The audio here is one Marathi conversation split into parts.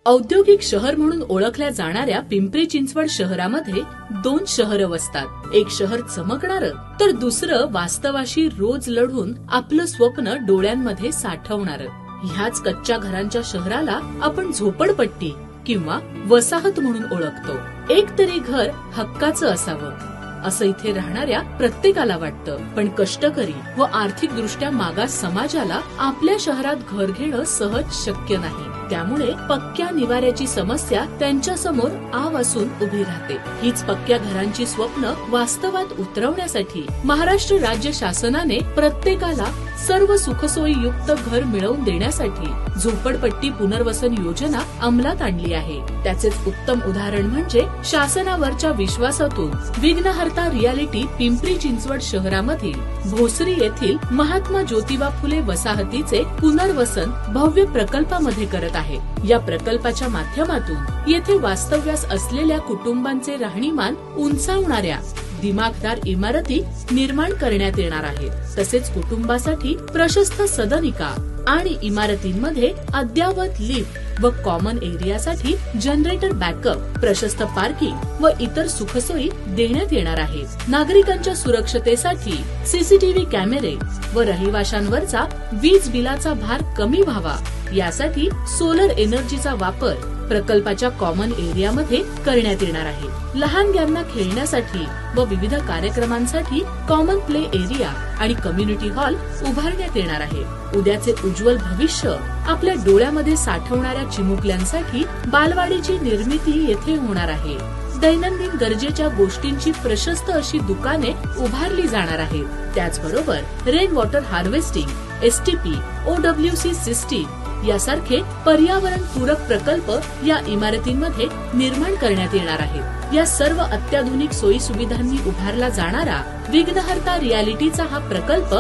औद्योगिक शहर म्हणून ओळखल्या जाणाऱ्या पिंपरी चिंचवड शहरामध्ये दोन शहरं वसतात. एक शहर चमकणारं तर दुसरं वास्तवाशी रोज लढून आपलं स्वप्न डोळ्यांमध्ये साठवणारं. ह्याच कच्च्या घरांच्या शहराला आपण झोपडपट्टी किंवा वसाहत म्हणून ओळखतो. एक तरी घर हक्काचं असावं असं इथे राहणाऱ्या प्रत्येकाला वाटतं, पण कष्टकरी व आर्थिक दृष्ट्या मागास समाजाला आपल्या शहरात घर घेणं सहज शक्य नाही. त्यामुळे पक्क्या निवाऱ्याची समस्या त्यांच्या समोर आव असून उभी राहते. हीच पक्क्या घरांची स्वप्न वास्तवात उतरवण्यासाठी महाराष्ट्र राज्य शासनाने प्रत्येकाला सर्व सुखसोयी युक्त घर मिळवून देण्यासाठी झोपडपट्टी पुनर्वसन योजना अंमलात आणली आहे. त्याचेच उत्तम उदाहरण म्हणजे शासनावरच्या विश्वासातून विघ्नहर्ता रियालिटी पिंपरी चिंचवड शहरामधील भोसरी येथील महात्मा ज्योतिबा फुले वसाहतीचे पुनर्वसन भव्य प्रकल्पामध्ये करत आहे. या प्रकल्पाच्या माध्यमातून येथे वास्तव्यास असलेल्या कुटुंबांचे राहणीमान उंचावणाऱ्या दिमागदार इमारती निर्माण करण्यात येणार आहेत. तसेच कुटुंबासाठी प्रशस्त सदनिका आणि इमारतींमध्ये अद्ययावत लिफ्ट व कॉमन एरियासाठी जनरेटर बॅकअप, प्रशस्त पार्किंग व इतर सुखसोयी देण्यात येणार आहेत. नागरिकांच्या सुरक्षतेसाठी सीसीटीव्ही कॅमेरे व रहिवाशांवरचा वीज बिलाचा भार कमी व्हावा यासाठी सोलर एनर्जीचा वापर प्रकल्पाच्या कॉमन एरियामध्ये करण्यात येणार आहे. लहानग्यांना खेळण्यासाठी व विविध कार्यक्रमांसाठी कॉमन प्ले एरिया आणि कम्युनिटी हॉल उभारण्यात येणार आहे. उद्याचे उज्ज्वल भविष्य आपल्या डोळ्यामध्ये साठवणाऱ्या चिमुकल्यांसाठी बालवाडीची निर्मिती येथे होणार आहे. दैनंदिन गरजेच्या गोष्टींची प्रशस्त अशी दुकाने उभारली जाणार आहेत. त्याचबरोबर rain water harvesting, STP, OWC system यासारखे पर्यावरण पूरक प्रकल्प या इमारतींमध्ये निर्माण करण्यात येणार आहेत. या सर्व अत्याधुनिक सोयी सुविधांनी उभारला जाणारा विघ्नहर्ता रियालिटीचा हा प्रकल्प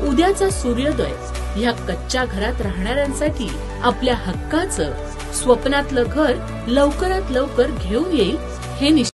उद्याचा सूर्योदय ह्या कच्च्या घरात राहणाऱ्यांसाठी आपल्या हक्काचं स्वप्नातलं घर लवकरात लवकर घेऊन येईल हे